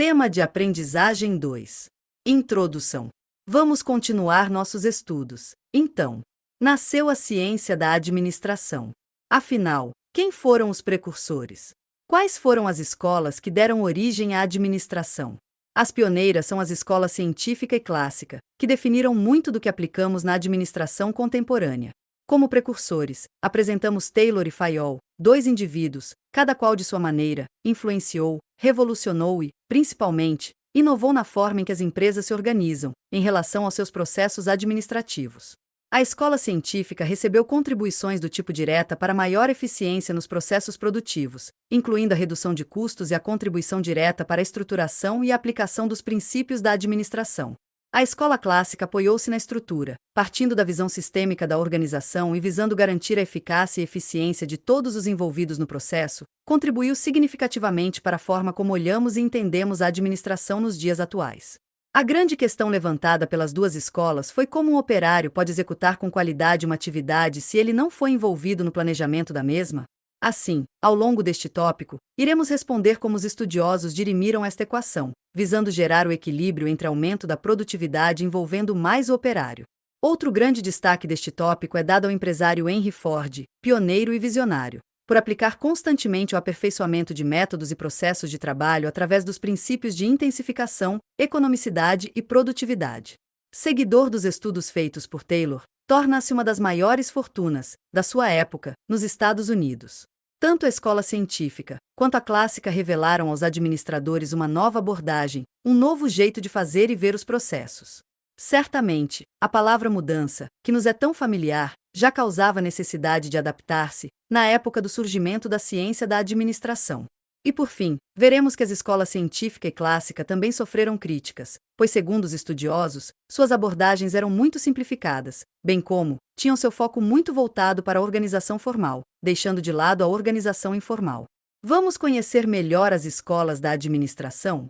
Tema de aprendizagem 2. Introdução. Vamos continuar nossos estudos. Então, nasceu a ciência da administração. Afinal, quem foram os precursores? Quais foram as escolas que deram origem à administração? As pioneiras são as escolas científica e clássica, que definiram muito do que aplicamos na administração contemporânea. Como precursores, apresentamos Taylor e Fayol, dois indivíduos, cada qual de sua maneira, influenciou, revolucionou e, principalmente, inovou na forma em que as empresas se organizam, em relação aos seus processos administrativos. A escola científica recebeu contribuições do tipo direta para maior eficiência nos processos produtivos, incluindo a redução de custos e a contribuição direta para a estruturação e a aplicação dos princípios da administração. A escola clássica apoiou-se na estrutura, partindo da visão sistêmica da organização e visando garantir a eficácia e eficiência de todos os envolvidos no processo, contribuiu significativamente para a forma como olhamos e entendemos a administração nos dias atuais. A grande questão levantada pelas duas escolas foi como um operário pode executar com qualidade uma atividade se ele não foi envolvido no planejamento da mesma? Assim, ao longo deste tópico, iremos responder como os estudiosos dirimiram esta equação, visando gerar o equilíbrio entre aumento da produtividade envolvendo mais o operário. Outro grande destaque deste tópico é dado ao empresário Henry Ford, pioneiro e visionário, por aplicar constantemente o aperfeiçoamento de métodos e processos de trabalho através dos princípios de intensificação, economicidade e produtividade. Seguidor dos estudos feitos por Taylor, torna-se uma das maiores fortunas da sua época nos Estados Unidos. Tanto a escola científica quanto a clássica revelaram aos administradores uma nova abordagem, um novo jeito de fazer e ver os processos. Certamente, a palavra mudança, que nos é tão familiar, já causava necessidade de adaptar-se na época do surgimento da ciência da administração. E por fim, veremos que as escolas científica e clássica também sofreram críticas, pois segundo os estudiosos, suas abordagens eram muito simplificadas, bem como tinham seu foco muito voltado para a organização formal, deixando de lado a organização informal. Vamos conhecer melhor as escolas da administração?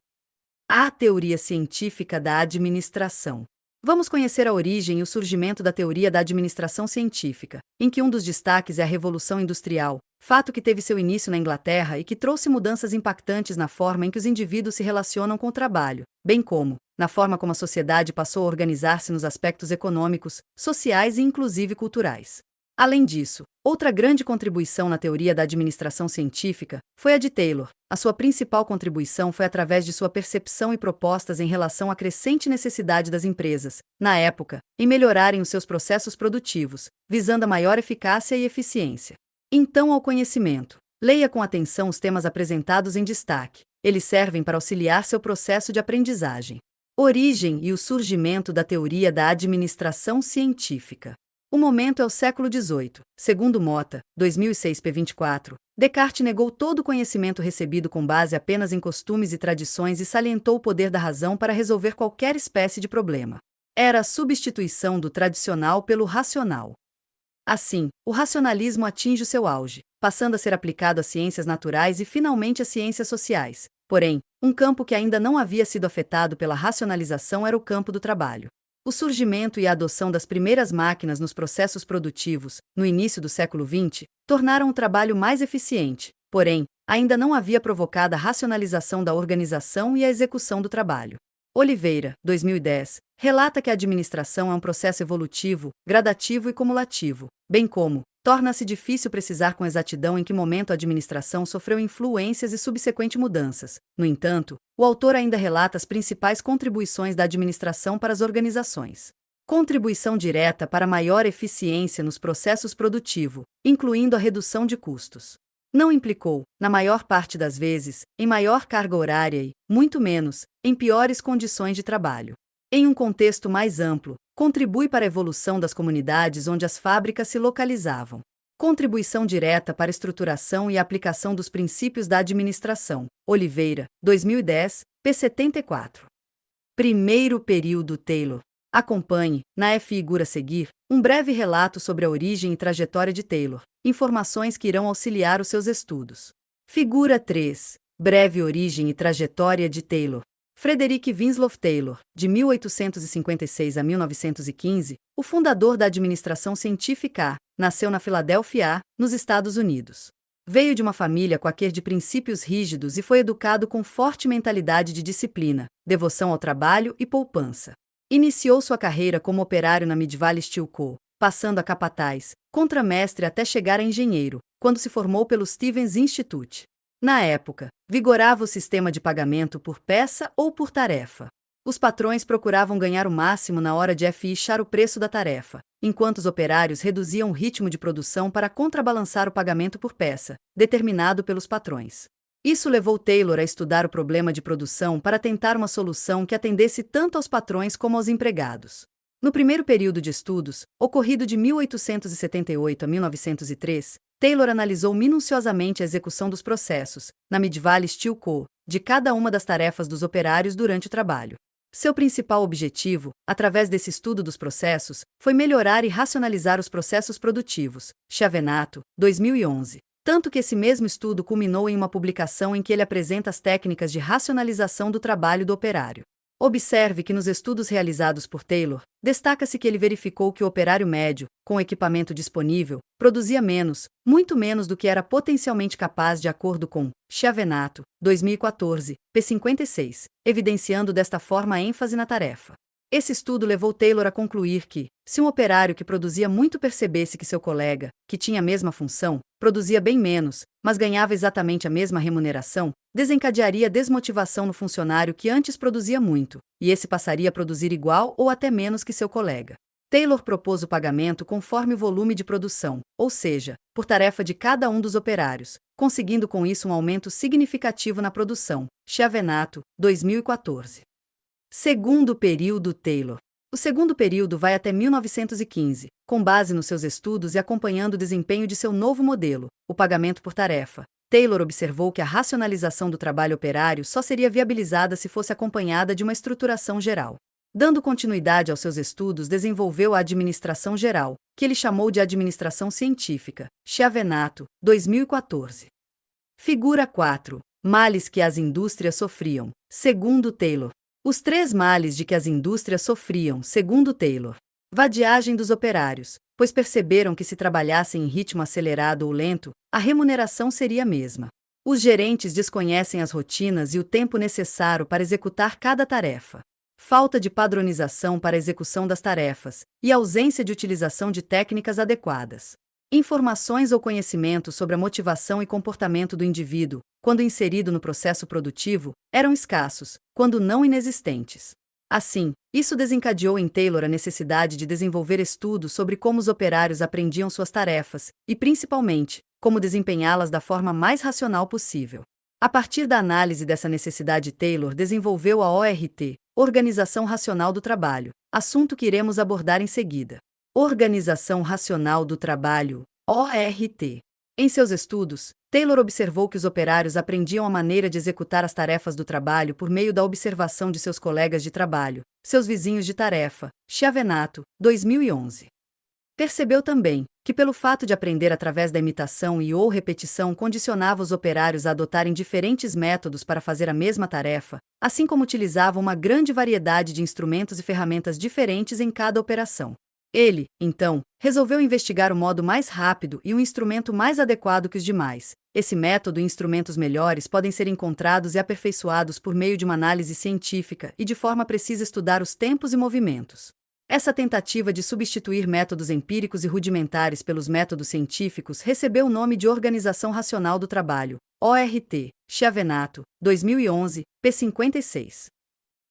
A teoria científica da administração. Vamos conhecer a origem e o surgimento da teoria da administração científica, em que um dos destaques é a Revolução Industrial, fato que teve seu início na Inglaterra e que trouxe mudanças impactantes na forma em que os indivíduos se relacionam com o trabalho, bem como na forma como a sociedade passou a organizar-se nos aspectos econômicos, sociais e inclusive culturais. Além disso, outra grande contribuição na teoria da administração científica foi a de Taylor. A sua principal contribuição foi através de sua percepção e propostas em relação à crescente necessidade das empresas, na época, em melhorarem os seus processos produtivos, visando a maior eficácia e eficiência. Então, ao conhecimento. Leia com atenção os temas apresentados em destaque. Eles servem para auxiliar seu processo de aprendizagem. Origem e o surgimento da teoria da administração científica. O momento é o século XVIII. Segundo Mota, 2006 p. 24, Descartes negou todo o conhecimento recebido com base apenas em costumes e tradições e salientou o poder da razão para resolver qualquer espécie de problema. Era a substituição do tradicional pelo racional. Assim, o racionalismo atinge o seu auge, passando a ser aplicado às ciências naturais e finalmente às ciências sociais. Porém, um campo que ainda não havia sido afetado pela racionalização era o campo do trabalho. O surgimento e a adoção das primeiras máquinas nos processos produtivos, no início do século XX, tornaram o trabalho mais eficiente, porém, ainda não havia provocado a racionalização da organização e a execução do trabalho. Oliveira, 2010, relata que a administração é um processo evolutivo, gradativo e cumulativo, bem como torna-se difícil precisar com exatidão em que momento a administração sofreu influências e subsequentes mudanças. No entanto, o autor ainda relata as principais contribuições da administração para as organizações. Contribuição direta para maior eficiência nos processos produtivos, incluindo a redução de custos. Não implicou, na maior parte das vezes, em maior carga horária e, muito menos, em piores condições de trabalho. Em um contexto mais amplo, contribui para a evolução das comunidades onde as fábricas se localizavam. Contribuição direta para a estruturação e a aplicação dos princípios da administração. Oliveira, 2010, p. 74. Primeiro período Taylor. Acompanhe, na figura a seguir, um breve relato sobre a origem e trajetória de Taylor, informações que irão auxiliar os seus estudos. Figura 3. Breve origem e trajetória de Taylor. Frederick Winslow Taylor, de 1856 a 1915, o fundador da administração científica, nasceu na Filadélfia, nos Estados Unidos. Veio de uma família quaquer de princípios rígidos e foi educado com forte mentalidade de disciplina, devoção ao trabalho e poupança. Iniciou sua carreira como operário na Mid-Valley Steel Co., passando a capataz, contramestre até chegar a engenheiro, quando se formou pelo Stevens Institute. Na época, vigorava o sistema de pagamento por peça ou por tarefa. Os patrões procuravam ganhar o máximo na hora de fichar o preço da tarefa, enquanto os operários reduziam o ritmo de produção para contrabalançar o pagamento por peça, determinado pelos patrões. Isso levou Taylor a estudar o problema de produção para tentar uma solução que atendesse tanto aos patrões como aos empregados. No primeiro período de estudos, ocorrido de 1878 a 1903, Taylor analisou minuciosamente a execução dos processos, na Mid-Valley Steel Co., de cada uma das tarefas dos operários durante o trabalho. Seu principal objetivo, através desse estudo dos processos, foi melhorar e racionalizar os processos produtivos. Chiavenato, 2011. Tanto que esse mesmo estudo culminou em uma publicação em que ele apresenta as técnicas de racionalização do trabalho do operário. Observe que nos estudos realizados por Taylor, destaca-se que ele verificou que o operário médio, com o equipamento disponível, produzia menos, muito menos do que era potencialmente capaz de acordo com Chiavenato, 2014, p. 56, evidenciando desta forma a ênfase na tarefa. Esse estudo levou Taylor a concluir que, se um operário que produzia muito percebesse que seu colega, que tinha a mesma função, produzia bem menos, mas ganhava exatamente a mesma remuneração, desencadearia desmotivação no funcionário que antes produzia muito, e esse passaria a produzir igual ou até menos que seu colega. Taylor propôs o pagamento conforme o volume de produção, ou seja, por tarefa de cada um dos operários, conseguindo com isso um aumento significativo na produção. Chiavenato, 2014. Segundo período Taylor. O segundo período vai até 1915, com base nos seus estudos e acompanhando o desempenho de seu novo modelo, o pagamento por tarefa. Taylor observou que a racionalização do trabalho operário só seria viabilizada se fosse acompanhada de uma estruturação geral. Dando continuidade aos seus estudos, desenvolveu a administração geral, que ele chamou de administração científica. Chiavenato, 2014. Figura 4. Males que as indústrias sofriam. Segundo Taylor. Os 3 males de que as indústrias sofriam, segundo Taylor. Vadiagem dos operários, pois perceberam que se trabalhassem em ritmo acelerado ou lento, a remuneração seria a mesma. Os gerentes desconhecem as rotinas e o tempo necessário para executar cada tarefa. Falta de padronização para a execução das tarefas, e ausência de utilização de técnicas adequadas. Informações ou conhecimentos sobre a motivação e comportamento do indivíduo, quando inserido no processo produtivo, eram escassos, quando não inexistentes. Assim, isso desencadeou em Taylor a necessidade de desenvolver estudos sobre como os operários aprendiam suas tarefas, e principalmente, como desempenhá-las da forma mais racional possível. A partir da análise dessa necessidade, Taylor desenvolveu a ORT, Organização Racional do Trabalho, assunto que iremos abordar em seguida. Organização Racional do Trabalho, ORT. Em seus estudos, Taylor observou que os operários aprendiam a maneira de executar as tarefas do trabalho por meio da observação de seus colegas de trabalho, seus vizinhos de tarefa. Chiavenato, 2011. Percebeu também que, pelo fato de aprender através da imitação e ou repetição, condicionava os operários a adotarem diferentes métodos para fazer a mesma tarefa, assim como utilizavam uma grande variedade de instrumentos e ferramentas diferentes em cada operação. Ele, então, resolveu investigar o modo mais rápido e um instrumento mais adequado que os demais. Esse método e instrumentos melhores podem ser encontrados e aperfeiçoados por meio de uma análise científica e de forma precisa estudar os tempos e movimentos. Essa tentativa de substituir métodos empíricos e rudimentares pelos métodos científicos recebeu o nome de Organização Racional do Trabalho, ORT, Chiavenato, 2011, p. 56.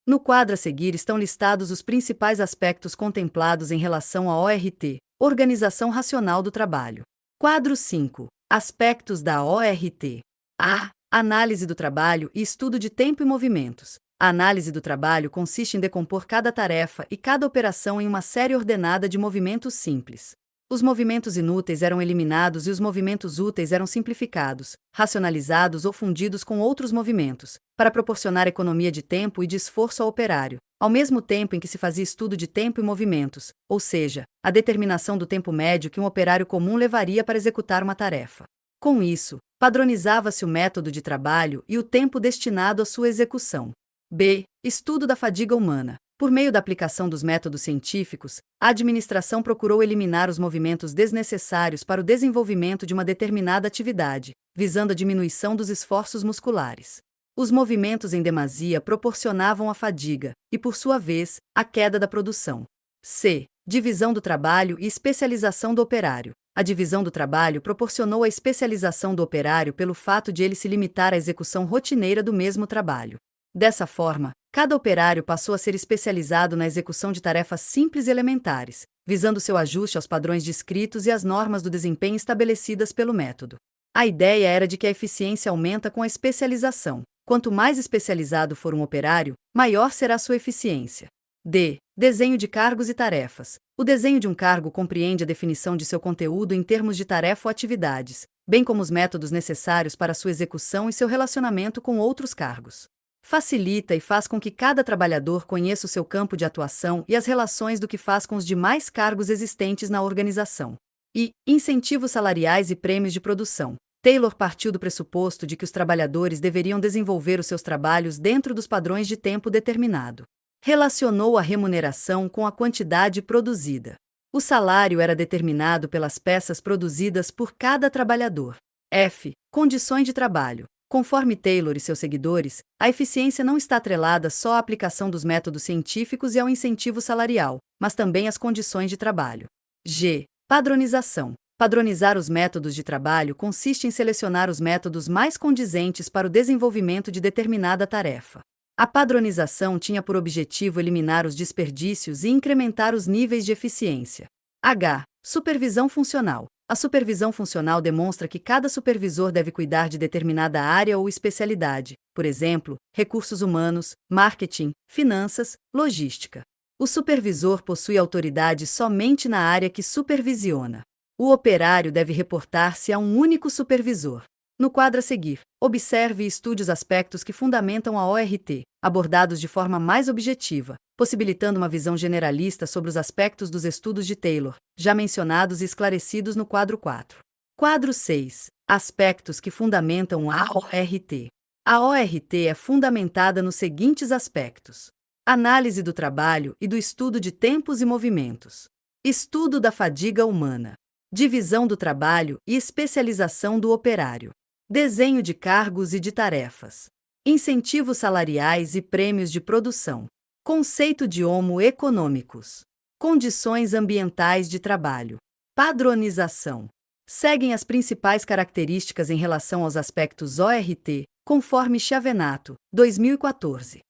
No quadro a seguir estão listados os principais aspectos contemplados em relação à ORT, Organização Racional do Trabalho. Quadro 5. Aspectos da ORT. A. Análise do trabalho e estudo de tempo e movimentos. A análise do trabalho consiste em decompor cada tarefa e cada operação em uma série ordenada de movimentos simples. Os movimentos inúteis eram eliminados e os movimentos úteis eram simplificados, racionalizados ou fundidos com outros movimentos, para proporcionar economia de tempo e de esforço ao operário, ao mesmo tempo em que se fazia estudo de tempo e movimentos, ou seja, a determinação do tempo médio que um operário comum levaria para executar uma tarefa. Com isso, padronizava-se o método de trabalho e o tempo destinado à sua execução. B. Estudo da fadiga humana. Por meio da aplicação dos métodos científicos, a administração procurou eliminar os movimentos desnecessários para o desenvolvimento de uma determinada atividade, visando a diminuição dos esforços musculares. Os movimentos em demasia proporcionavam a fadiga e, por sua vez, a queda da produção. C. Divisão do trabalho e especialização do operário. A divisão do trabalho proporcionou a especialização do operário pelo fato de ele se limitar à execução rotineira do mesmo trabalho. Dessa forma, cada operário passou a ser especializado na execução de tarefas simples e elementares, visando seu ajuste aos padrões descritos e às normas do desempenho estabelecidas pelo método. A ideia era de que a eficiência aumenta com a especialização. Quanto mais especializado for um operário, maior será sua eficiência. D. Desenho de cargos e tarefas. O desenho de um cargo compreende a definição de seu conteúdo em termos de tarefa ou atividades, bem como os métodos necessários para sua execução e seu relacionamento com outros cargos. Facilita e faz com que cada trabalhador conheça o seu campo de atuação e as relações do que faz com os demais cargos existentes na organização. E incentivos salariais e prêmios de produção. Taylor partiu do pressuposto de que os trabalhadores deveriam desenvolver os seus trabalhos dentro dos padrões de tempo determinado. Relacionou a remuneração com a quantidade produzida. O salário era determinado pelas peças produzidas por cada trabalhador. F. Condições de trabalho. Conforme Taylor e seus seguidores, a eficiência não está atrelada só à aplicação dos métodos científicos e ao incentivo salarial, mas também às condições de trabalho. G. Padronização. Padronizar os métodos de trabalho consiste em selecionar os métodos mais condizentes para o desenvolvimento de determinada tarefa. A padronização tinha por objetivo eliminar os desperdícios e incrementar os níveis de eficiência. H. Supervisão funcional. A supervisão funcional demonstra que cada supervisor deve cuidar de determinada área ou especialidade, por exemplo, recursos humanos, marketing, finanças, logística. O supervisor possui autoridade somente na área que supervisiona. O operário deve reportar-se a um único supervisor. No quadro a seguir, observe e estude os aspectos que fundamentam a ORT, abordados de forma mais objetiva, possibilitando uma visão generalista sobre os aspectos dos estudos de Taylor, já mencionados e esclarecidos no quadro 4. Quadro 6. Aspectos que fundamentam a ORT. A ORT é fundamentada nos seguintes aspectos: análise do trabalho e do estudo de tempos e movimentos, estudo da fadiga humana, divisão do trabalho e especialização do operário, desenho de cargos e de tarefas, incentivos salariais e prêmios de produção, conceito de homo econômicos, condições ambientais de trabalho, padronização. Seguem as principais características em relação aos aspectos ORT, conforme Chiavenato, 2014.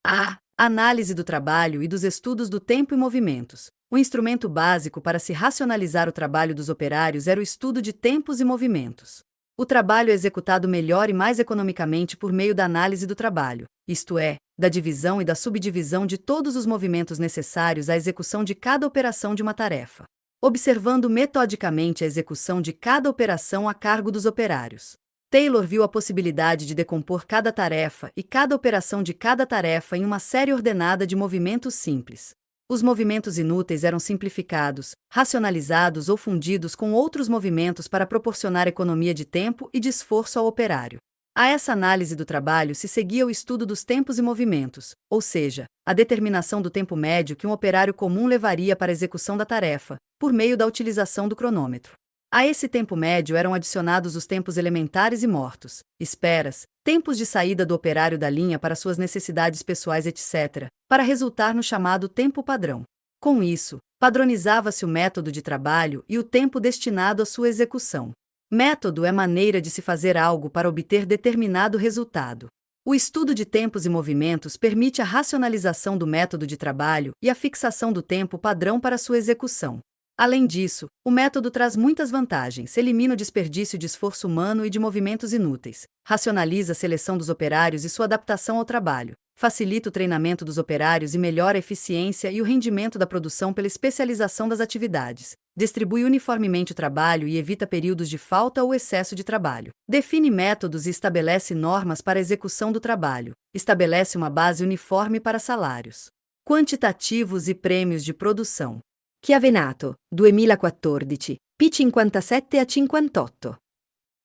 A. Análise do trabalho e dos estudos do tempo e movimentos. O instrumento básico para se racionalizar o trabalho dos operários era o estudo de tempos e movimentos. O trabalho é executado melhor e mais economicamente por meio da análise do trabalho, isto é, da divisão e da subdivisão de todos os movimentos necessários à execução de cada operação de uma tarefa, observando metodicamente a execução de cada operação a cargo dos operários. Taylor viu a possibilidade de decompor cada tarefa e cada operação de cada tarefa em uma série ordenada de movimentos simples. Os movimentos inúteis eram simplificados, racionalizados ou fundidos com outros movimentos para proporcionar economia de tempo e de esforço ao operário. A essa análise do trabalho se seguia o estudo dos tempos e movimentos, ou seja, a determinação do tempo médio que um operário comum levaria para a execução da tarefa, por meio da utilização do cronômetro. A esse tempo médio eram adicionados os tempos elementares e mortos, esperas, tempos de saída do operário da linha para suas necessidades pessoais, etc., para resultar no chamado tempo padrão. Com isso, padronizava-se o método de trabalho e o tempo destinado à sua execução. Método é maneira de se fazer algo para obter determinado resultado. O estudo de tempos e movimentos permite a racionalização do método de trabalho e a fixação do tempo padrão para sua execução. Além disso, o método traz muitas vantagens: elimina o desperdício de esforço humano e de movimentos inúteis, racionaliza a seleção dos operários e sua adaptação ao trabalho, facilita o treinamento dos operários e melhora a eficiência e o rendimento da produção pela especialização das atividades, distribui uniformemente o trabalho e evita períodos de falta ou excesso de trabalho, define métodos e estabelece normas para a execução do trabalho, estabelece uma base uniforme para salários quantitativos e prêmios de produção. Chiavenato, 2014, p. 57 a 58.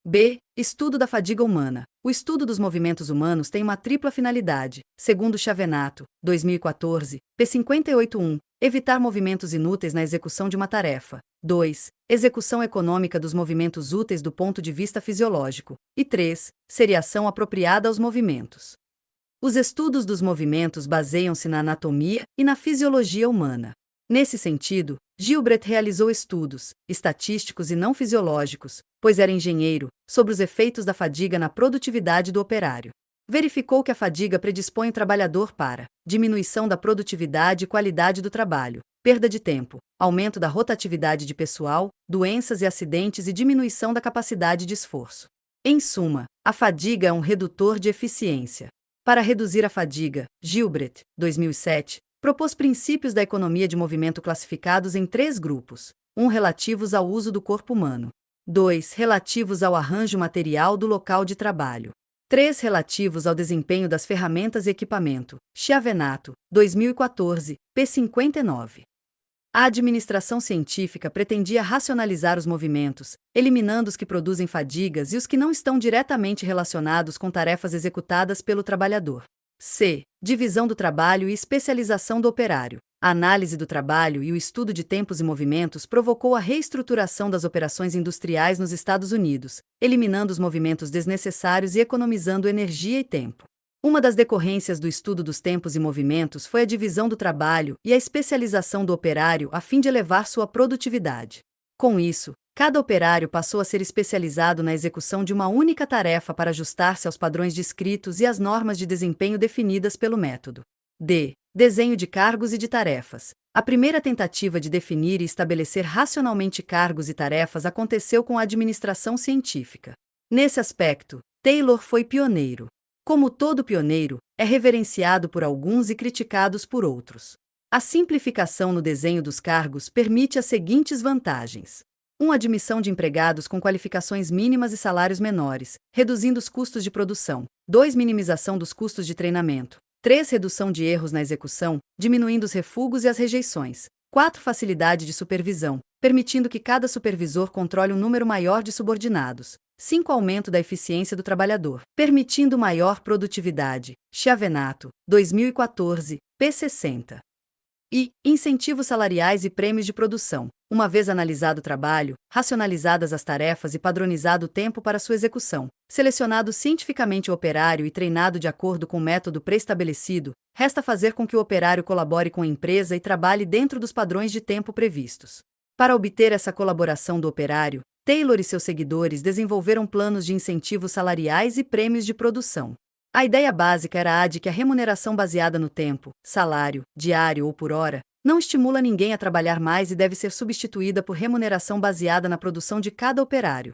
B. Estudo da fadiga humana. O estudo dos movimentos humanos tem uma tripla finalidade, segundo Chavenato, 2014, p. 58.1, evitar movimentos inúteis na execução de uma tarefa. 2. Execução econômica dos movimentos úteis do ponto de vista fisiológico. E 3. Seriação apropriada aos movimentos. Os estudos dos movimentos baseiam-se na anatomia e na fisiologia humana. Nesse sentido, Gilbert realizou estudos, estatísticos e não fisiológicos, pois era engenheiro, sobre os efeitos da fadiga na produtividade do operário. Verificou que a fadiga predispõe o trabalhador para diminuição da produtividade e qualidade do trabalho, perda de tempo, aumento da rotatividade de pessoal, doenças e acidentes e diminuição da capacidade de esforço. Em suma, a fadiga é um redutor de eficiência. Para reduzir a fadiga, Gilbert, 2007, propôs princípios da economia de movimento classificados em 3 grupos: 1 relativos ao uso do corpo humano, 2 relativos ao arranjo material do local de trabalho, 3 relativos ao desempenho das ferramentas e equipamento. Chavenato, 2014, p. 59. A administração científica pretendia racionalizar os movimentos, eliminando os que produzem fadigas e os que não estão diretamente relacionados com tarefas executadas pelo trabalhador. C. Divisão do trabalho e especialização do operário. A análise do trabalho e o estudo de tempos e movimentos provocou a reestruturação das operações industriais nos Estados Unidos, eliminando os movimentos desnecessários e economizando energia e tempo. Uma das decorrências do estudo dos tempos e movimentos foi a divisão do trabalho e a especialização do operário a fim de elevar sua produtividade. Com isso, cada operário passou a ser especializado na execução de uma única tarefa para ajustar-se aos padrões descritos e às normas de desempenho definidas pelo método. D. Desenho de cargos e de tarefas. A primeira tentativa de definir e estabelecer racionalmente cargos e tarefas aconteceu com a administração científica. Nesse aspecto, Taylor foi pioneiro. Como todo pioneiro, é reverenciado por alguns e criticados por outros. A simplificação no desenho dos cargos permite as seguintes vantagens: 1. Admissão de empregados com qualificações mínimas e salários menores, reduzindo os custos de produção. 2. Minimização dos custos de treinamento. 3. Redução de erros na execução, diminuindo os refugos e as rejeições. 4. Facilidade de supervisão, permitindo que cada supervisor controle um número maior de subordinados. 5. Aumento da eficiência do trabalhador, permitindo maior produtividade. Chavenato, 2014, p. 60. E incentivos salariais e prêmios de produção. Uma vez analisado o trabalho, racionalizadas as tarefas e padronizado o tempo para sua execução, selecionado cientificamente o operário e treinado de acordo com o método pré-estabelecido, resta fazer com que o operário colabore com a empresa e trabalhe dentro dos padrões de tempo previstos. Para obter essa colaboração do operário, Taylor e seus seguidores desenvolveram planos de incentivos salariais e prêmios de produção. A ideia básica era a de que a remuneração baseada no tempo, salário, diário ou por hora, não estimula ninguém a trabalhar mais e deve ser substituída por remuneração baseada na produção de cada operário.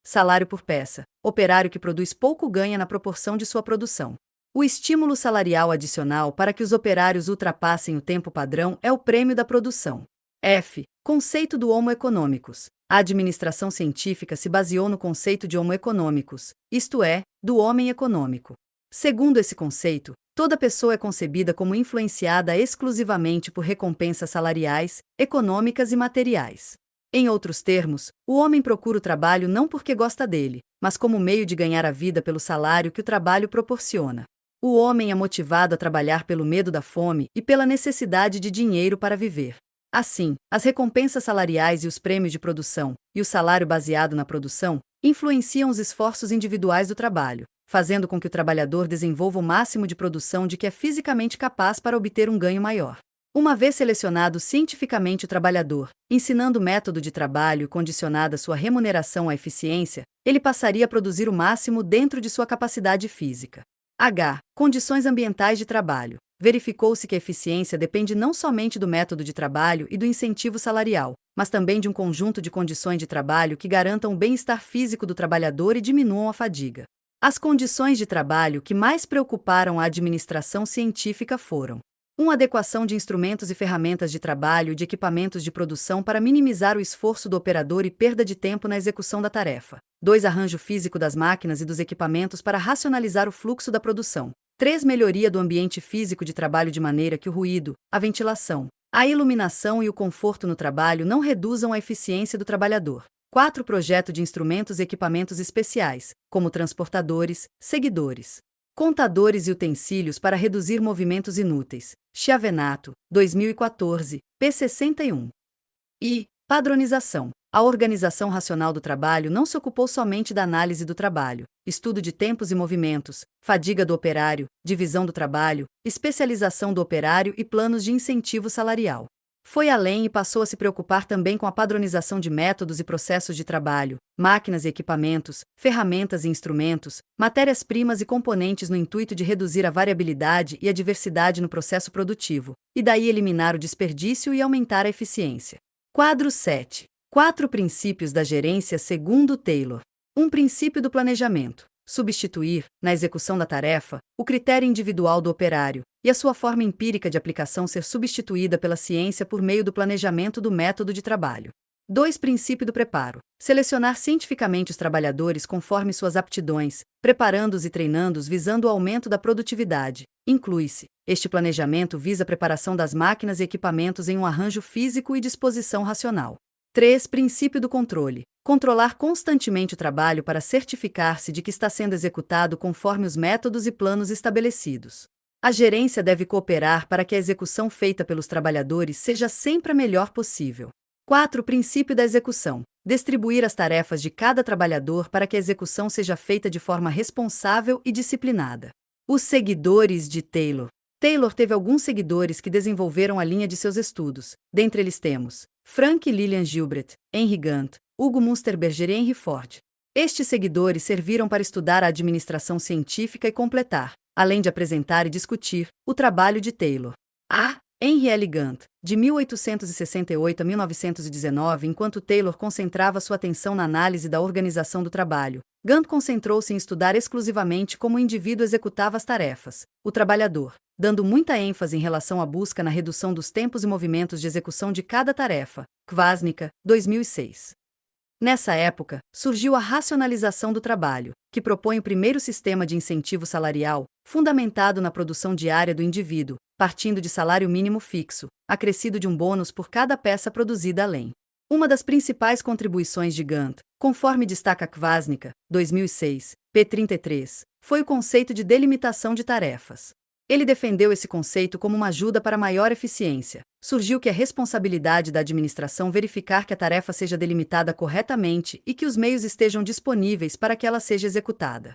Salário por peça. Operário que produz pouco ganha na proporção de sua produção. O estímulo salarial adicional para que os operários ultrapassem o tempo padrão é o prêmio da produção. F. Conceito do Homo economicus. A administração científica se baseou no conceito de Homo economicus, isto é, do homem econômico. Segundo esse conceito, toda pessoa é concebida como influenciada exclusivamente por recompensas salariais, econômicas e materiais. Em outros termos, o homem procura o trabalho não porque gosta dele, mas como meio de ganhar a vida pelo salário que o trabalho proporciona. O homem é motivado a trabalhar pelo medo da fome e pela necessidade de dinheiro para viver. Assim, as recompensas salariais e os prêmios de produção, e o salário baseado na produção, influenciam os esforços individuais do trabalho, fazendo com que o trabalhador desenvolva o máximo de produção de que é fisicamente capaz para obter um ganho maior. Uma vez selecionado cientificamente o trabalhador, ensinando o método de trabalho e condicionada sua remuneração à eficiência, ele passaria a produzir o máximo dentro de sua capacidade física. H. Condições ambientais de trabalho. Verificou-se que a eficiência depende não somente do método de trabalho e do incentivo salarial, mas também de um conjunto de condições de trabalho que garantam o bem-estar físico do trabalhador e diminuam a fadiga. As condições de trabalho que mais preocuparam a administração científica foram: 1. Adequação de instrumentos e ferramentas de trabalho e de equipamentos de produção para minimizar o esforço do operador e perda de tempo na execução da tarefa. 2. Arranjo físico das máquinas e dos equipamentos para racionalizar o fluxo da produção. 3. Melhoria do ambiente físico de trabalho de maneira que o ruído, a ventilação, a iluminação e o conforto no trabalho não reduzam a eficiência do trabalhador. 4. Projeto de instrumentos e equipamentos especiais, como transportadores, seguidores, contadores e utensílios para reduzir movimentos inúteis. Chiavenato, 2014, p. 61. E padronização. A Organização Racional do Trabalho não se ocupou somente da análise do trabalho, estudo de tempos e movimentos, fadiga do operário, divisão do trabalho, especialização do operário e planos de incentivo salarial. Foi além e passou a se preocupar também com a padronização de métodos e processos de trabalho, máquinas e equipamentos, ferramentas e instrumentos, matérias-primas e componentes no intuito de reduzir a variabilidade e a diversidade no processo produtivo, e daí eliminar o desperdício e aumentar a eficiência. Quadro 7. 4 princípios da gerência segundo Taylor. Um princípio do planejamento. Substituir, na execução da tarefa, o critério individual do operário, e a sua forma empírica de aplicação ser substituída pela ciência por meio do planejamento do método de trabalho. 2. Princípio do preparo. Selecionar cientificamente os trabalhadores conforme suas aptidões, preparando-os e treinando-os visando o aumento da produtividade. Inclui-se. Este planejamento visa a preparação das máquinas e equipamentos em um arranjo físico e disposição racional. 3. Princípio do controle. Controlar constantemente o trabalho para certificar-se de que está sendo executado conforme os métodos e planos estabelecidos. A gerência deve cooperar para que a execução feita pelos trabalhadores seja sempre a melhor possível. 4. Princípio da execução. Distribuir as tarefas de cada trabalhador para que a execução seja feita de forma responsável e disciplinada. Os seguidores de Taylor. Taylor teve alguns seguidores que desenvolveram a linha de seus estudos. Dentre eles temos Frank e Lillian Gilbreth, Henry Gantt, Hugo Munsterberger e Henry Ford. Estes seguidores serviram para estudar a administração científica e completar, além de apresentar e discutir, o trabalho de Taylor. A. Henry L. Gantt, de 1868 a 1919, enquanto Taylor concentrava sua atenção na análise da organização do trabalho, Gantt concentrou-se em estudar exclusivamente como o indivíduo executava as tarefas, o trabalhador, dando muita ênfase em relação à busca na redução dos tempos e movimentos de execução de cada tarefa. Kvasnica, 2006. Nessa época, surgiu a racionalização do trabalho, que propõe o primeiro sistema de incentivo salarial, fundamentado na produção diária do indivíduo, partindo de salário mínimo fixo, acrescido de um bônus por cada peça produzida além. Uma das principais contribuições de Gantt, conforme destaca Kvasnica, 2006, p. 33, foi o conceito de delimitação de tarefas. Ele defendeu esse conceito como uma ajuda para maior eficiência. Surgiu que é responsabilidade da administração verificar que a tarefa seja delimitada corretamente e que os meios estejam disponíveis para que ela seja executada.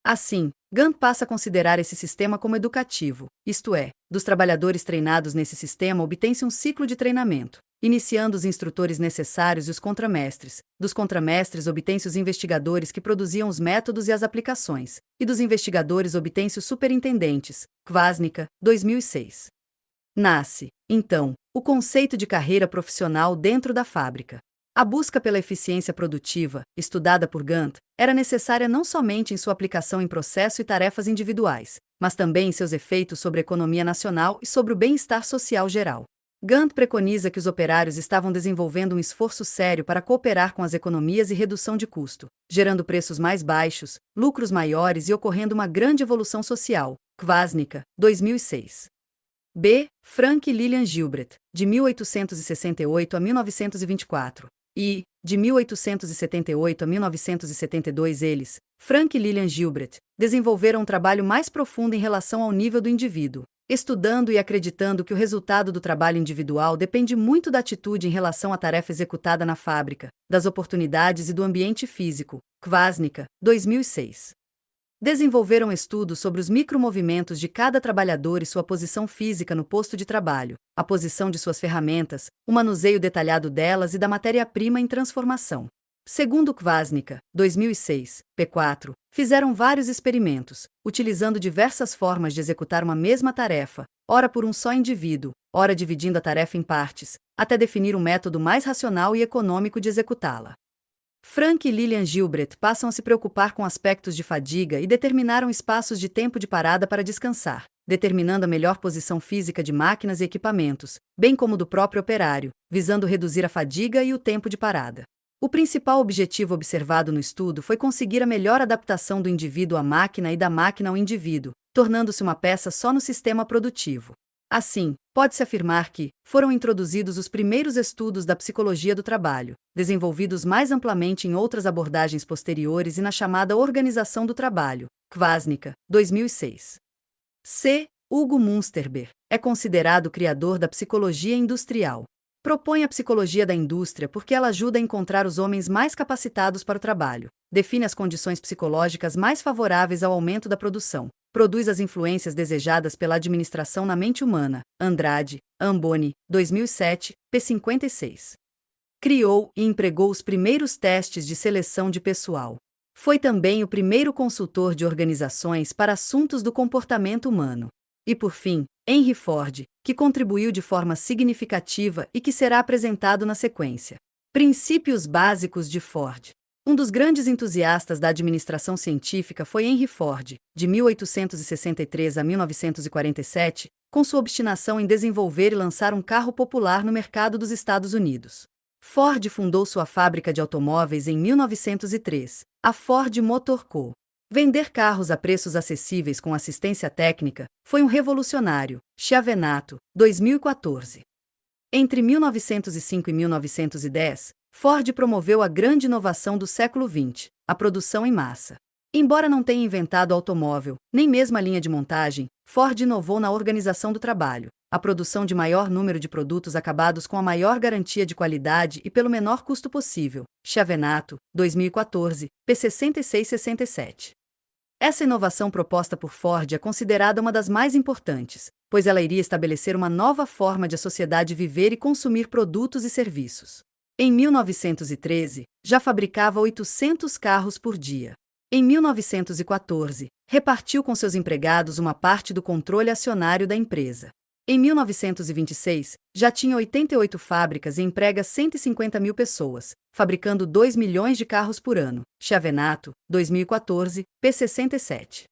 Assim, Gantt passa a considerar esse sistema como educativo, isto é, dos trabalhadores treinados nesse sistema obtém-se um ciclo de treinamento, iniciando os instrutores necessários e os contramestres. Dos contramestres obtém-se os investigadores que produziam os métodos e as aplicações, e dos investigadores obtém-se os superintendentes. Kvasnica, 2006. Nasce, então, o conceito de carreira profissional dentro da fábrica. A busca pela eficiência produtiva, estudada por Gantt, era necessária não somente em sua aplicação em processo e tarefas individuais, mas também em seus efeitos sobre a economia nacional e sobre o bem-estar social geral. Gantt preconiza que os operários estavam desenvolvendo um esforço sério para cooperar com as economias e redução de custo, gerando preços mais baixos, lucros maiores e ocorrendo uma grande evolução social. Kvasnica, 2006. B. Frank e Lillian Gilbreth, de 1868 a 1924. E, de 1878 a 1972 eles, Frank e Lillian Gilbreth, desenvolveram um trabalho mais profundo em relação ao nível do indivíduo, estudando e acreditando que o resultado do trabalho individual depende muito da atitude em relação à tarefa executada na fábrica, das oportunidades e do ambiente físico. Kvasnica, 2006. Desenvolveram estudos sobre os micromovimentos de cada trabalhador e sua posição física no posto de trabalho, a posição de suas ferramentas, o manuseio detalhado delas e da matéria-prima em transformação. Segundo Kvasnica, 2006, p. 4, fizeram vários experimentos, utilizando diversas formas de executar uma mesma tarefa, ora por um só indivíduo, ora dividindo a tarefa em partes, até definir um método mais racional e econômico de executá-la. Frank e Lillian Gilbreth passam a se preocupar com aspectos de fadiga e determinaram espaços de tempo de parada para descansar, determinando a melhor posição física de máquinas e equipamentos, bem como do próprio operário, visando reduzir a fadiga e o tempo de parada. O principal objetivo observado no estudo foi conseguir a melhor adaptação do indivíduo à máquina e da máquina ao indivíduo, tornando-se uma peça só no sistema produtivo. Assim, pode-se afirmar que foram introduzidos os primeiros estudos da psicologia do trabalho, desenvolvidos mais amplamente em outras abordagens posteriores e na chamada organização do trabalho, Kwasniaka, 2006. C. Hugo Münsterberg é considerado o criador da psicologia industrial. Propõe a psicologia da indústria porque ela ajuda a encontrar os homens mais capacitados para o trabalho, define as condições psicológicas mais favoráveis ao aumento da produção, produz as influências desejadas pela administração na mente humana. Andrade, Amboni, 2007, p. 56. Criou e empregou os primeiros testes de seleção de pessoal. Foi também o primeiro consultor de organizações para assuntos do comportamento humano. E por fim, Henry Ford, que contribuiu de forma significativa e que será apresentado na sequência. Princípios básicos de Ford. Um dos grandes entusiastas da administração científica foi Henry Ford, de 1863 a 1947, com sua obstinação em desenvolver e lançar um carro popular no mercado dos Estados Unidos. Ford fundou sua fábrica de automóveis em 1903, a Ford Motor Co. Vender carros a preços acessíveis com assistência técnica foi um revolucionário. Chiavenato, 2014. Entre 1905 e 1910, Ford promoveu a grande inovação do século XX, a produção em massa. Embora não tenha inventado o automóvel, nem mesmo a linha de montagem, Ford inovou na organização do trabalho, a produção de maior número de produtos acabados com a maior garantia de qualidade e pelo menor custo possível. Chiavenato, 2014, p. 66-67. Essa inovação proposta por Ford é considerada uma das mais importantes, pois ela iria estabelecer uma nova forma de a sociedade viver e consumir produtos e serviços. Em 1913, já fabricava 800 carros por dia. Em 1914, repartiu com seus empregados uma parte do controle acionário da empresa. Em 1926, já tinha 88 fábricas e emprega 150 mil pessoas, fabricando 2 milhões de carros por ano. Chiavenato, 2014, p. 67.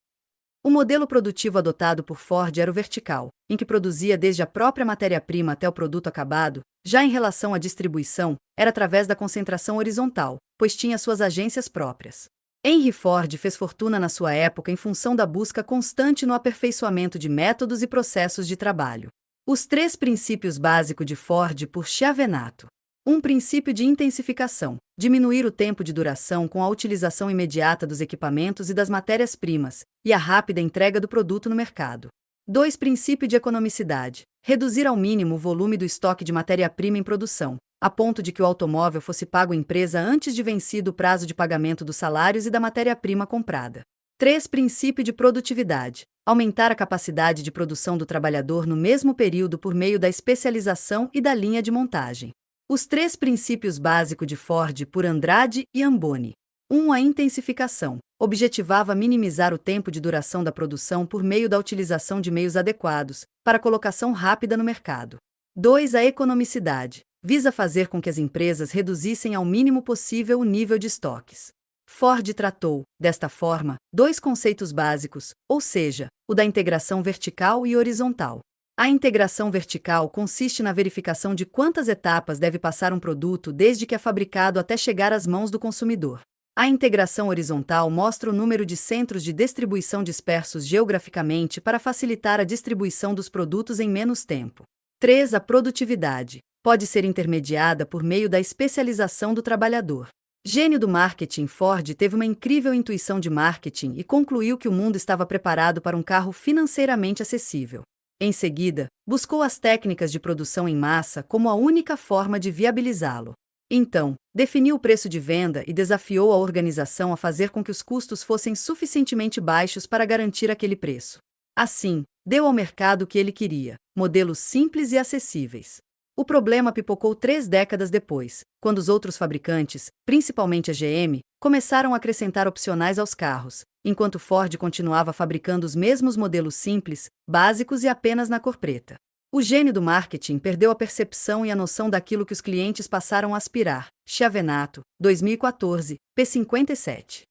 O modelo produtivo adotado por Ford era o vertical, em que produzia desde a própria matéria-prima até o produto acabado. Já em relação à distribuição, era através da concentração horizontal, pois tinha suas agências próprias. Henry Ford fez fortuna na sua época em função da busca constante no aperfeiçoamento de métodos e processos de trabalho. Os 3 princípios básicos de Ford por Chiavenato. Um princípio de intensificação, diminuir o tempo de duração com a utilização imediata dos equipamentos e das matérias-primas, e a rápida entrega do produto no mercado. 2. Princípio de economicidade, reduzir ao mínimo o volume do estoque de matéria-prima em produção, a ponto de que o automóvel fosse pago à empresa antes de vencido o prazo de pagamento dos salários e da matéria-prima comprada. 3. Princípio de produtividade, aumentar a capacidade de produção do trabalhador no mesmo período por meio da especialização e da linha de montagem. Os 3 princípios básicos de Ford por Andrade e Amboni. 1. A intensificação, objetivava minimizar o tempo de duração da produção por meio da utilização de meios adequados, para colocação rápida no mercado. 2. A economicidade, visa fazer com que as empresas reduzissem ao mínimo possível o nível de estoques. Ford tratou, desta forma, 2 conceitos básicos, ou seja, o da integração vertical e horizontal. A integração vertical consiste na verificação de quantas etapas deve passar um produto desde que é fabricado até chegar às mãos do consumidor. A integração horizontal mostra o número de centros de distribuição dispersos geograficamente para facilitar a distribuição dos produtos em menos tempo. 3. A produtividade pode ser intermediada por meio da especialização do trabalhador. Gênio do marketing, Ford teve uma incrível intuição de marketing e concluiu que o mundo estava preparado para um carro financeiramente acessível. Em seguida, buscou as técnicas de produção em massa como a única forma de viabilizá-lo. Então, definiu o preço de venda e desafiou a organização a fazer com que os custos fossem suficientemente baixos para garantir aquele preço. Assim, deu ao mercado o que ele queria: modelos simples e acessíveis. O problema pipocou 3 décadas depois, quando os outros fabricantes, principalmente a GM, começaram a acrescentar opcionais aos carros, enquanto Ford continuava fabricando os mesmos modelos simples, básicos e apenas na cor preta. O gênio do marketing perdeu a percepção e a noção daquilo que os clientes passaram a aspirar. Chiavenato, 2014, p. 57.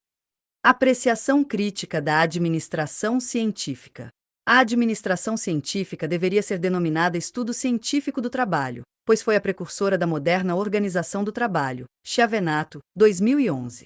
Apreciação crítica da administração científica. A administração científica deveria ser denominada estudo científico do trabalho, pois foi a precursora da moderna organização do trabalho. Chiavenato, 2011.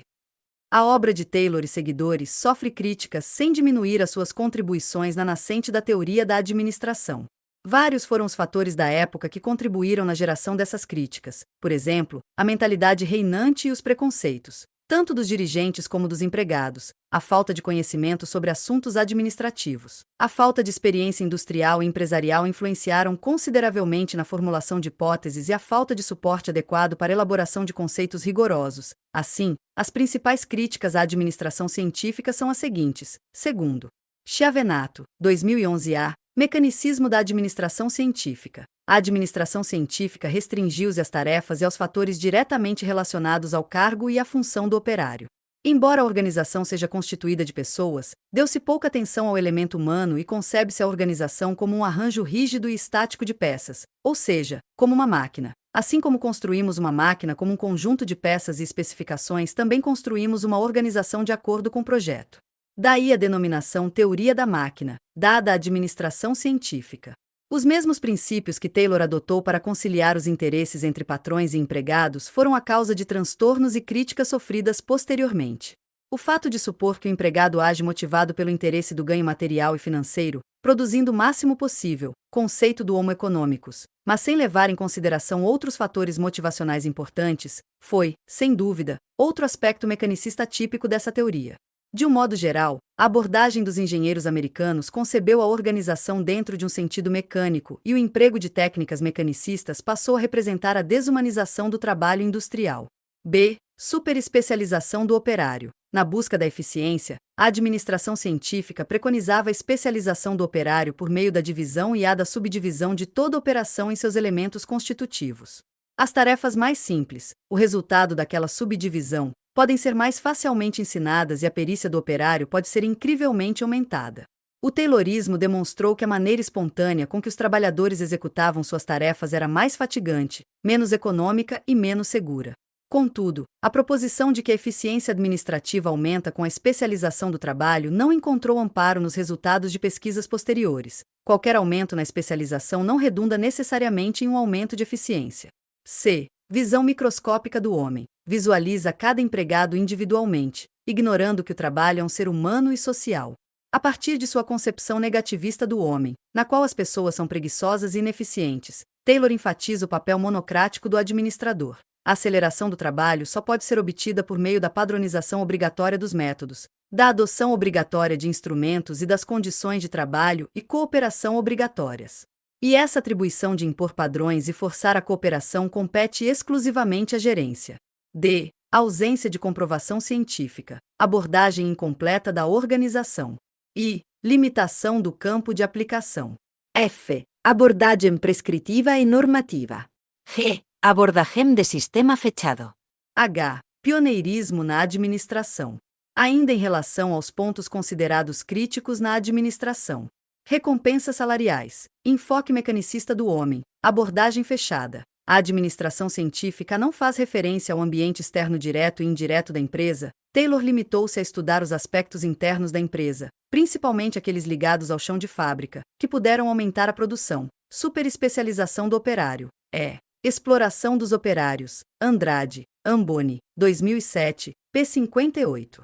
A obra de Taylor e seguidores sofre críticas sem diminuir as suas contribuições na nascente da teoria da administração. Vários foram os fatores da época que contribuíram na geração dessas críticas, por exemplo, a mentalidade reinante e os preconceitos, tanto dos dirigentes como dos empregados, a falta de conhecimento sobre assuntos administrativos, a falta de experiência industrial e empresarial influenciaram consideravelmente na formulação de hipóteses e a falta de suporte adequado para a elaboração de conceitos rigorosos. Assim, as principais críticas à administração científica são as seguintes. Segundo, Chiavenato, 2011a, Mecanicismo da administração científica. A administração científica restringiu-se às tarefas e aos fatores diretamente relacionados ao cargo e à função do operário. Embora a organização seja constituída de pessoas, deu-se pouca atenção ao elemento humano e concebe-se a organização como um arranjo rígido e estático de peças, ou seja, como uma máquina. Assim como construímos uma máquina como um conjunto de peças e especificações, também construímos uma organização de acordo com o projeto. Daí a denominação teoria da máquina, dada à administração científica. Os mesmos princípios que Taylor adotou para conciliar os interesses entre patrões e empregados foram a causa de transtornos e críticas sofridas posteriormente. O fato de supor que o empregado age motivado pelo interesse do ganho material e financeiro, produzindo o máximo possível, conceito do Homo economicus, mas sem levar em consideração outros fatores motivacionais importantes, foi, sem dúvida, outro aspecto mecanicista típico dessa teoria. De um modo geral, a abordagem dos engenheiros americanos concebeu a organização dentro de um sentido mecânico e o emprego de técnicas mecanicistas passou a representar a desumanização do trabalho industrial. B. Superespecialização do operário. Na busca da eficiência, a administração científica preconizava a especialização do operário por meio da divisão e a da subdivisão de toda operação em seus elementos constitutivos. As tarefas mais simples, o resultado daquela subdivisão, podem ser mais facilmente ensinadas e a perícia do operário pode ser incrivelmente aumentada. O Taylorismo demonstrou que a maneira espontânea com que os trabalhadores executavam suas tarefas era mais fatigante, menos econômica e menos segura. Contudo, a proposição de que a eficiência administrativa aumenta com a especialização do trabalho não encontrou amparo nos resultados de pesquisas posteriores. Qualquer aumento na especialização não redunda necessariamente em um aumento de eficiência. C. Visão microscópica do homem. Visualiza cada empregado individualmente, ignorando que o trabalho é um ser humano e social. A partir de sua concepção negativista do homem, na qual as pessoas são preguiçosas e ineficientes, Taylor enfatiza o papel monocrático do administrador. A aceleração do trabalho só pode ser obtida por meio da padronização obrigatória dos métodos, da adoção obrigatória de instrumentos e das condições de trabalho e cooperação obrigatórias. E essa atribuição de impor padrões e forçar a cooperação compete exclusivamente à gerência. D. Ausência de comprovação científica. Abordagem incompleta da organização. I. Limitação do campo de aplicação. F. Abordagem prescritiva e normativa. G. Abordagem de sistema fechado. H. Pioneirismo na administração. Ainda em relação aos pontos considerados críticos na administração. Recompensas salariais. Enfoque mecanicista do homem. Abordagem fechada. A administração científica não faz referência ao ambiente externo direto e indireto da empresa. Taylor limitou-se a estudar os aspectos internos da empresa, principalmente aqueles ligados ao chão de fábrica, que puderam aumentar a produção. Superespecialização do operário. E. Exploração dos operários. Andrade, Amboni, 2007, p. 58.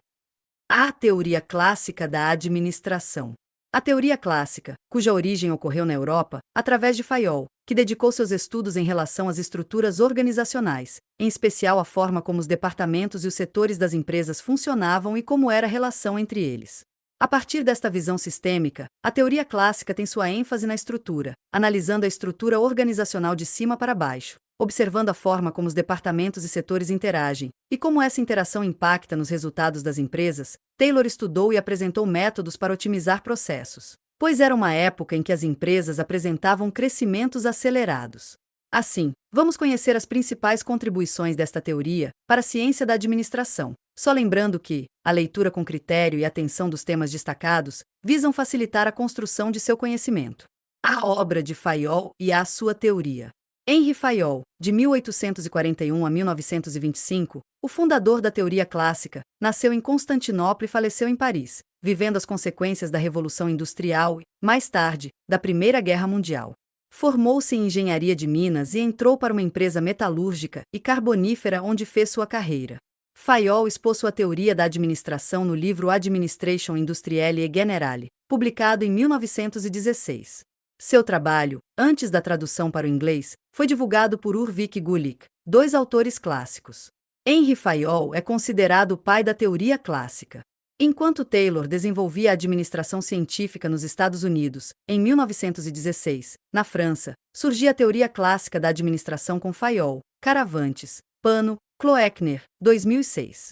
A teoria clássica da administração. A teoria clássica, cuja origem ocorreu na Europa, através de Fayol, que dedicou seus estudos em relação às estruturas organizacionais, em especial a forma como os departamentos e os setores das empresas funcionavam e como era a relação entre eles. A partir desta visão sistêmica, a teoria clássica tem sua ênfase na estrutura, analisando a estrutura organizacional de cima para baixo, observando a forma como os departamentos e setores interagem, e como essa interação impacta nos resultados das empresas. Taylor estudou e apresentou métodos para otimizar processos, pois era uma época em que as empresas apresentavam crescimentos acelerados. Assim, vamos conhecer as principais contribuições desta teoria para a ciência da administração, só lembrando que a leitura com critério e atenção dos temas destacados visam facilitar a construção de seu conhecimento. A obra de Fayol e a sua teoria. Henri Fayol, de 1841 a 1925, o fundador da teoria clássica, nasceu em Constantinopla e faleceu em Paris, vivendo as consequências da Revolução Industrial e, mais tarde, da Primeira Guerra Mundial. Formou-se em engenharia de Minas e entrou para uma empresa metalúrgica e carbonífera onde fez sua carreira. Fayol expôs sua teoria da administração no livro Administration Industrielle et Generale, publicado em 1916. Seu trabalho, antes da tradução para o inglês, foi divulgado por Ulrich Gulick, 2 autores clássicos. Henry Fayol é considerado o pai da teoria clássica. Enquanto Taylor desenvolvia a administração científica nos Estados Unidos, em 1916, na França, surgia a teoria clássica da administração com Fayol, Caravantes, Pano, Kloekner, 2006.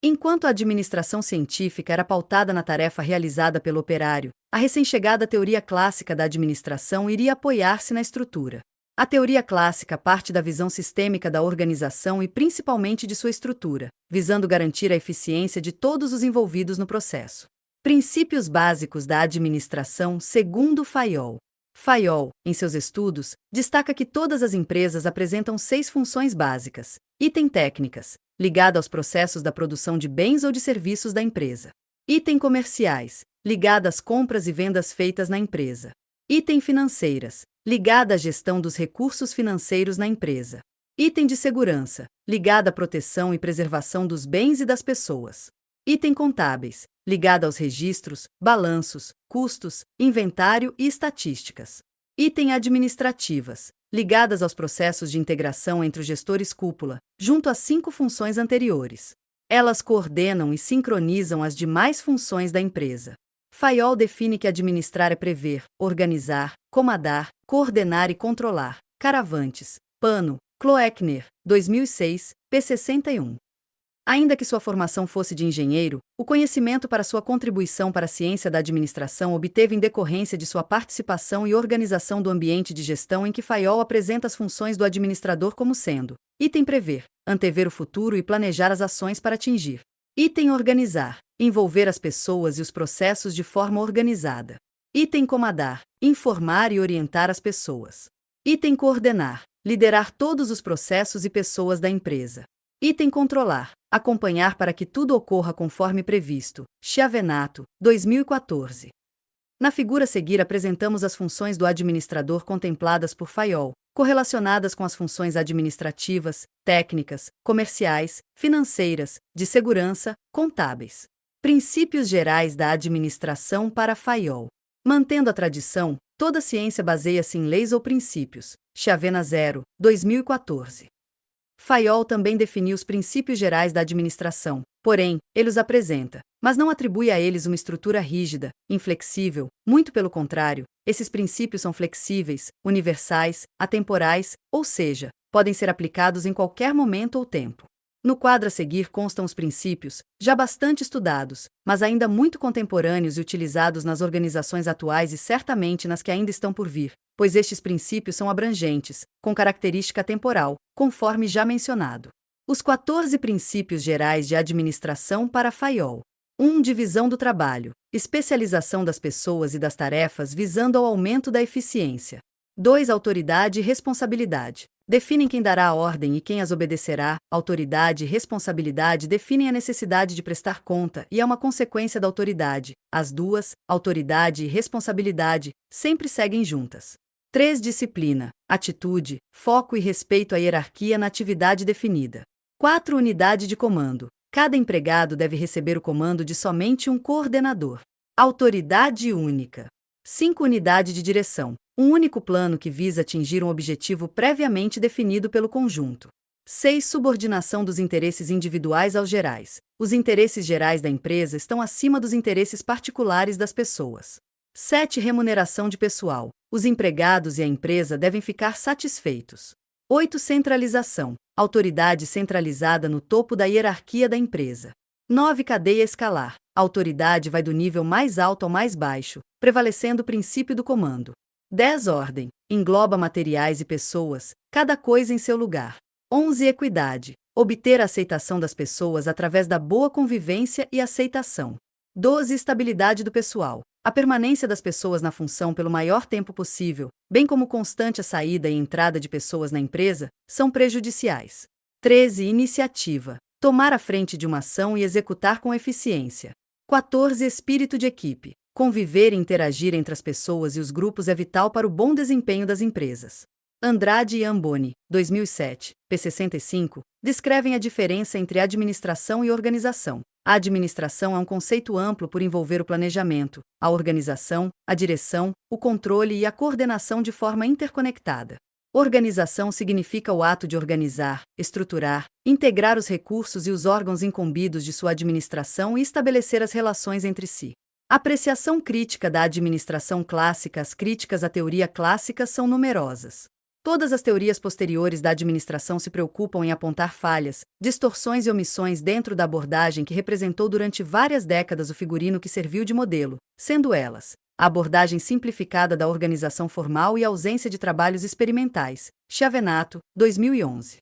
Enquanto a administração científica era pautada na tarefa realizada pelo operário, a recém-chegada teoria clássica da administração iria apoiar-se na estrutura. A teoria clássica parte da visão sistêmica da organização e principalmente de sua estrutura, visando garantir a eficiência de todos os envolvidos no processo. Princípios básicos da administração segundo Fayol. Fayol, em seus estudos, destaca que todas as empresas apresentam 6 funções básicas. Item técnicas, ligada aos processos da produção de bens ou de serviços da empresa. Item comerciais, ligada às compras e vendas feitas na empresa. Item financeiras, ligada à gestão dos recursos financeiros na empresa. Item de segurança, ligada à proteção e preservação dos bens e das pessoas. Item contábeis, ligada aos registros, balanços, custos, inventário e estatísticas. Item administrativas, ligadas aos processos de integração entre os gestores cúpula, junto às 5 funções anteriores. Elas coordenam e sincronizam as demais funções da empresa. Fayol define que administrar é prever, organizar, comandar, coordenar e controlar. Caravantes, Pano, Kloekner, 2006, p. 61. Ainda que sua formação fosse de engenheiro, o conhecimento para sua contribuição para a ciência da administração obteve em decorrência de sua participação e organização do ambiente de gestão em que Fayol apresenta as funções do administrador como sendo: item prever, antever o futuro e planejar as ações para atingir. Item organizar, envolver as pessoas e os processos de forma organizada. Item comandar, informar e orientar as pessoas. Item coordenar, liderar todos os processos e pessoas da empresa. Item controlar, acompanhar para que tudo ocorra conforme previsto. Chiavenato, 2014. Na figura a seguir apresentamos as funções do administrador contempladas por Fayol, correlacionadas com as funções administrativas, técnicas, comerciais, financeiras, de segurança, contábeis. Princípios gerais da administração para Fayol. Mantendo a tradição, toda ciência baseia-se em leis ou princípios. Chiavena 0, 2014. Fayol também definiu os princípios gerais da administração, porém, ele os apresenta, mas não atribui a eles uma estrutura rígida, inflexível, muito pelo contrário, esses princípios são flexíveis, universais, atemporais, ou seja, podem ser aplicados em qualquer momento ou tempo. No quadro a seguir constam os princípios, já bastante estudados, mas ainda muito contemporâneos e utilizados nas organizações atuais e certamente nas que ainda estão por vir, pois estes princípios são abrangentes, com característica temporal, conforme já mencionado. Os 14 princípios gerais de administração para Fayol. 1. Divisão do trabalho, especialização das pessoas e das tarefas visando ao aumento da eficiência. 2. Autoridade e responsabilidade. Definem quem dará a ordem e quem as obedecerá. Autoridade e responsabilidade definem a necessidade de prestar conta e é uma consequência da autoridade. As duas, autoridade e responsabilidade, sempre seguem juntas. 3. Disciplina, atitude, foco e respeito à hierarquia na atividade definida. 4. Unidade de comando. Cada empregado deve receber o comando de somente um coordenador. Autoridade única. 5. Unidade de direção. Um único plano que visa atingir um objetivo previamente definido pelo conjunto. 6. Subordinação dos interesses individuais aos gerais. Os interesses gerais da empresa estão acima dos interesses particulares das pessoas. 7. Remuneração de pessoal. Os empregados e a empresa devem ficar satisfeitos. 8. Centralização. Autoridade centralizada no topo da hierarquia da empresa. 9. Cadeia escalar. A autoridade vai do nível mais alto ao mais baixo, prevalecendo o princípio do comando. 10. Ordem. Engloba materiais e pessoas, cada coisa em seu lugar. 11. Equidade. Obter a aceitação das pessoas através da boa convivência e aceitação. 12. Estabilidade do pessoal. A permanência das pessoas na função pelo maior tempo possível, bem como constante a saída e entrada de pessoas na empresa, são prejudiciais. 13. Iniciativa. Tomar a frente de uma ação e executar com eficiência. 14. Espírito de equipe. Conviver e interagir entre as pessoas e os grupos é vital para o bom desempenho das empresas. Andrade e Amboni, 2007, p. 65, descrevem a diferença entre administração e organização. A administração é um conceito amplo por envolver o planejamento, a organização, a direção, o controle e a coordenação de forma interconectada. Organização significa o ato de organizar, estruturar, integrar os recursos e os órgãos incumbidos de sua administração e estabelecer as relações entre si. Apreciação crítica da administração clássica. As críticas à teoria clássica são numerosas. Todas as teorias posteriores da administração se preocupam em apontar falhas, distorções e omissões dentro da abordagem que representou durante várias décadas o figurino que serviu de modelo, sendo elas a abordagem simplificada da organização formal e a ausência de trabalhos experimentais. Chiavenato, 2011.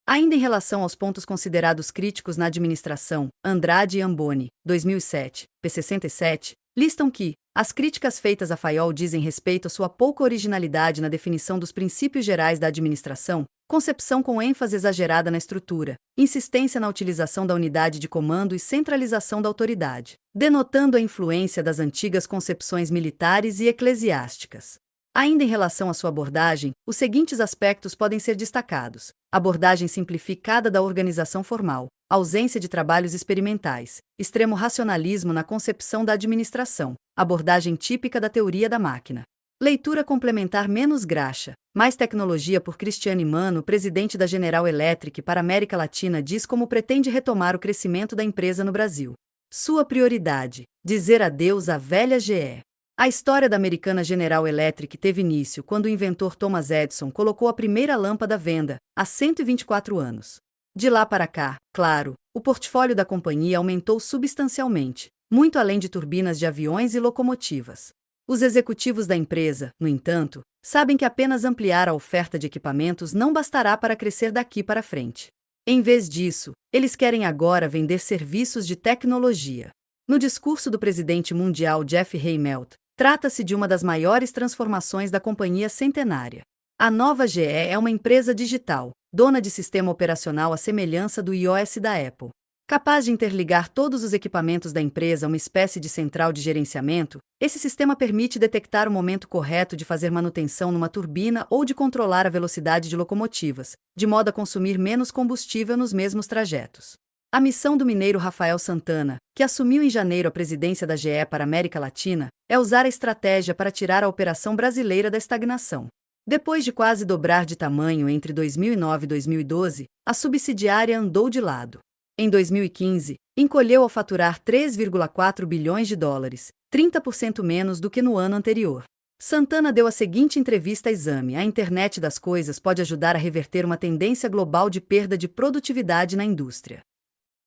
Ainda em relação aos pontos considerados críticos na administração, Andrade e Amboni, 2007, p. 67, listam que as críticas feitas a Fayol dizem respeito à sua pouca originalidade na definição dos princípios gerais da administração, concepção com ênfase exagerada na estrutura, insistência na utilização da unidade de comando e centralização da autoridade, denotando a influência das antigas concepções militares e eclesiásticas. Ainda em relação à sua abordagem, os seguintes aspectos podem ser destacados: abordagem simplificada da organização formal, ausência de trabalhos experimentais, extremo racionalismo na concepção da administração, abordagem típica da teoria da máquina. Leitura complementar menos graxa, mais tecnologia por Cristiane Mano, presidente da General Electric para a América Latina, diz como pretende retomar o crescimento da empresa no Brasil. Sua prioridade: dizer adeus à velha GE. A história da americana General Electric teve início quando o inventor Thomas Edison colocou a primeira lâmpada à venda, há 124 anos. De lá para cá, claro, o portfólio da companhia aumentou substancialmente, muito além de turbinas de aviões e locomotivas. Os executivos da empresa, no entanto, sabem que apenas ampliar a oferta de equipamentos não bastará para crescer daqui para frente. Em vez disso, eles querem agora vender serviços de tecnologia. No discurso do presidente mundial Jeff Immelt, trata-se de uma das maiores transformações da companhia centenária. A nova GE é uma empresa digital, dona de sistema operacional à semelhança do iOS da Apple. Capaz de interligar todos os equipamentos da empresa a uma espécie de central de gerenciamento, esse sistema permite detectar o momento correto de fazer manutenção numa turbina ou de controlar a velocidade de locomotivas, de modo a consumir menos combustível nos mesmos trajetos. A missão do mineiro Rafael Santana, que assumiu em janeiro a presidência da GE para a América Latina, é usar a estratégia para tirar a operação brasileira da estagnação. Depois de quase dobrar de tamanho entre 2009 e 2012, a subsidiária andou de lado. Em 2015, encolheu ao faturar 3,4 bilhões de dólares, 30% menos do que no ano anterior. Santana deu a seguinte entrevista à Exame: a internet das coisas pode ajudar a reverter uma tendência global de perda de produtividade na indústria.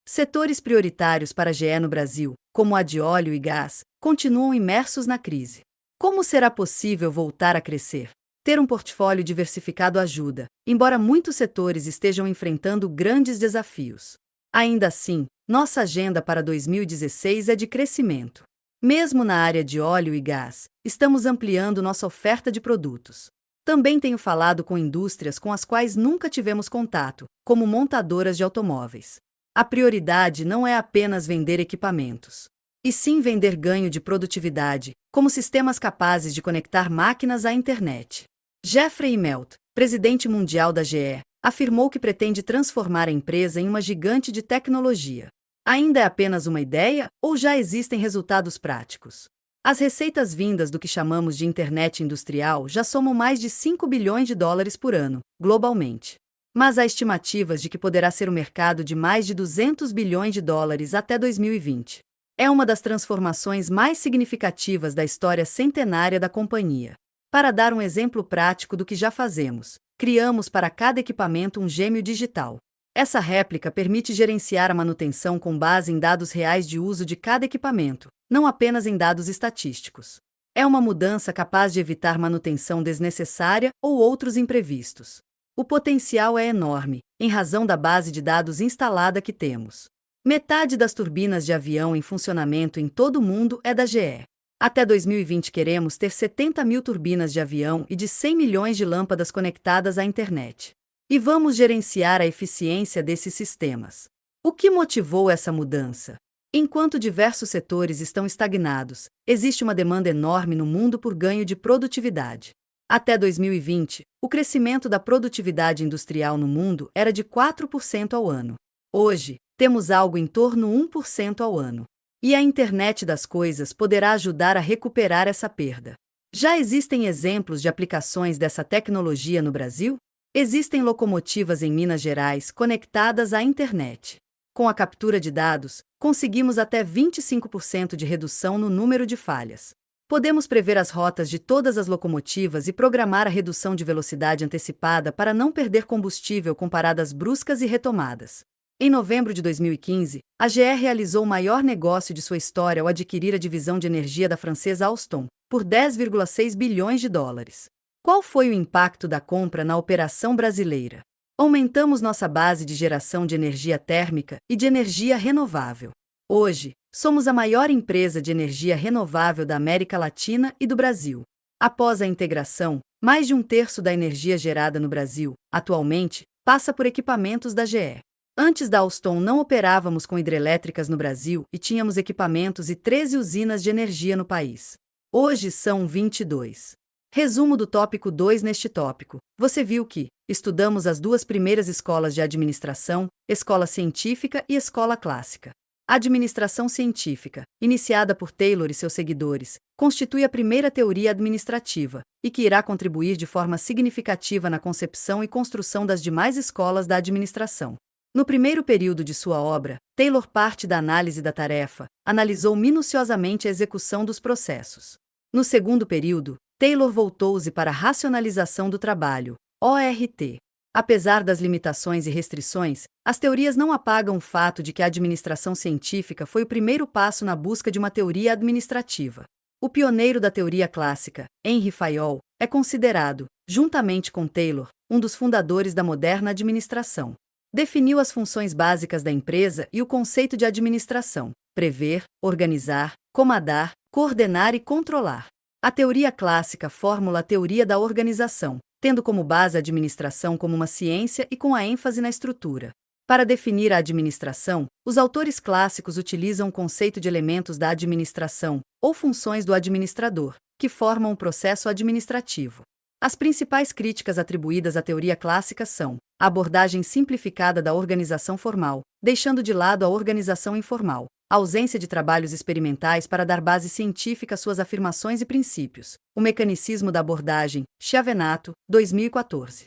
Setores prioritários para a GE no Brasil, como a de óleo e gás, continuam imersos na crise. Como será possível voltar a crescer? Ter um portfólio diversificado ajuda, embora muitos setores estejam enfrentando grandes desafios. Ainda assim, nossa agenda para 2016 é de crescimento. Mesmo na área de óleo e gás, estamos ampliando nossa oferta de produtos. Também tenho falado com indústrias com as quais nunca tivemos contato, como montadoras de automóveis. A prioridade não é apenas vender equipamentos, e sim vender ganho de produtividade, como sistemas capazes de conectar máquinas à internet. Jeffrey Immelt, presidente mundial da GE, afirmou que pretende transformar a empresa em uma gigante de tecnologia. Ainda é apenas uma ideia ou já existem resultados práticos? As receitas vindas do que chamamos de internet industrial já somam mais de 5 bilhões de dólares por ano, globalmente. Mas há estimativas de que poderá ser um mercado de mais de 200 bilhões de dólares até 2020. É uma das transformações mais significativas da história centenária da companhia. Para dar um exemplo prático do que já fazemos, criamos para cada equipamento um gêmeo digital. Essa réplica permite gerenciar a manutenção com base em dados reais de uso de cada equipamento, não apenas em dados estatísticos. É uma mudança capaz de evitar manutenção desnecessária ou outros imprevistos. O potencial é enorme, em razão da base de dados instalada que temos. Metade das turbinas de avião em funcionamento em todo o mundo é da GE. Até 2020 queremos ter 70 mil turbinas de avião e de 100 milhões de lâmpadas conectadas à internet. E vamos gerenciar a eficiência desses sistemas. O que motivou essa mudança? Enquanto diversos setores estão estagnados, existe uma demanda enorme no mundo por ganho de produtividade. Até 2020, o crescimento da produtividade industrial no mundo era de 4% ao ano. Hoje, temos algo em torno de 1% ao ano. E a internet das coisas poderá ajudar a recuperar essa perda. Já existem exemplos de aplicações dessa tecnologia no Brasil? Existem locomotivas em Minas Gerais conectadas à internet. Com a captura de dados, conseguimos até 25% de redução no número de falhas. Podemos prever as rotas de todas as locomotivas e programar a redução de velocidade antecipada para não perder combustível com paradas bruscas e retomadas. Em novembro de 2015, a GE realizou o maior negócio de sua história ao adquirir a divisão de energia da francesa Alstom, por 10,6 bilhões de dólares. Qual foi o impacto da compra na operação brasileira? Aumentamos nossa base de geração de energia térmica e de energia renovável. Hoje, somos a maior empresa de energia renovável da América Latina e do Brasil. Após a integração, mais de um terço da energia gerada no Brasil, atualmente, passa por equipamentos da GE. Antes da Alstom não operávamos com hidrelétricas no Brasil e tínhamos equipamentos e 13 usinas de energia no país. Hoje são 22. Resumo do tópico 2 neste tópico. Você viu que estudamos as duas primeiras escolas de administração, escola científica e escola clássica. A administração científica, iniciada por Taylor e seus seguidores, constitui a primeira teoria administrativa, e que irá contribuir de forma significativa na concepção e construção das demais escolas da administração. No primeiro período de sua obra, Taylor parte da análise da tarefa, analisou minuciosamente a execução dos processos. No segundo período, Taylor voltou-se para a racionalização do trabalho, ORT. Apesar das limitações e restrições, as teorias não apagam o fato de que a administração científica foi o primeiro passo na busca de uma teoria administrativa. O pioneiro da teoria clássica, Henry Fayol, é considerado, juntamente com Taylor, um dos fundadores da moderna administração. Definiu as funções básicas da empresa e o conceito de administração: prever, organizar, comandar, coordenar e controlar. A teoria clássica formula a teoria da organização, tendo como base a administração como uma ciência e com a ênfase na estrutura. Para definir a administração, os autores clássicos utilizam o conceito de elementos da administração, ou funções do administrador, que formam o processo administrativo. As principais críticas atribuídas à teoria clássica são a abordagem simplificada da organização formal, deixando de lado a organização informal, a ausência de trabalhos experimentais para dar base científica às suas afirmações e princípios, o mecanicismo da abordagem, Chiavenato, 2014.